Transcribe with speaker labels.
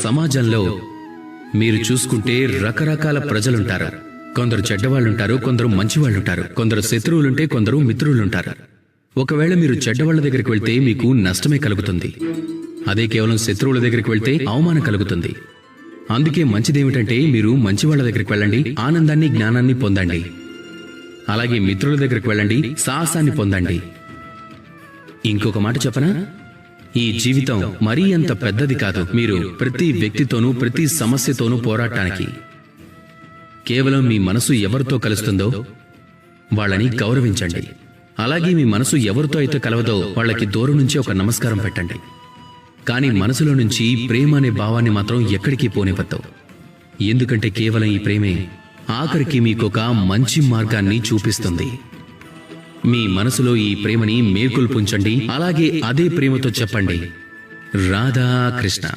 Speaker 1: సమాజంలో మీరు చూసుకుంటే రకరకాల ప్రజలుంటారు. కొందరు చెడ్డవాళ్ళుంటారు, కొందరు మంచివాళ్ళుంటారు, కొందరు శత్రువులుంటే కొందరు మిత్రులుంటారు. ఒకవేళ మీరు చెడ్డవాళ్ల దగ్గరికి వెళ్తే మీకు నష్టమే కలుగుతుంది. అదే కేవలం శత్రువుల దగ్గరికి వెళ్తే అవమానం కలుగుతుంది. అందుకే మంచిదేమిటంటే మీరు మంచివాళ్ల దగ్గరికి వెళ్ళండి, ఆనందాన్ని జ్ఞానాన్ని పొందండి. అలాగే మిత్రుల దగ్గరికి వెళ్ళండి, సాహసాన్ని పొందండి. ఇంకొక మాట చెప్పనా, ఈ జీవితం మరీ అంత పెద్దది కాదు. మీరు ప్రతి వ్యక్తితోనూ ప్రతి సమస్యతోనూ పోరాటానికి కేవలం మీ మనసు ఎవరితో కలుస్తుందో వాళ్ళని గౌరవించండి. అలాగే మీ మనసు ఎవరితో అయితే కలవదో వాళ్ళకి దూరం నుంచి ఒక నమస్కారం పెట్టండి. కానీ మనసులో నుంచి ప్రేమ అనే భావాన్ని మాత్రం ఎక్కడికి పోనివ్వద్దు. ఎందుకంటే కేవలం ఈ ప్రేమే ఆఖరికి మీకొక మంచి మార్గాన్ని చూపిస్తుంది. మీ మనసులో ఈ ప్రేమని మేల్కొల్పుంచండి. అలాగే అదే ప్రేమతో చెప్పండి, రాధా కృష్ణ.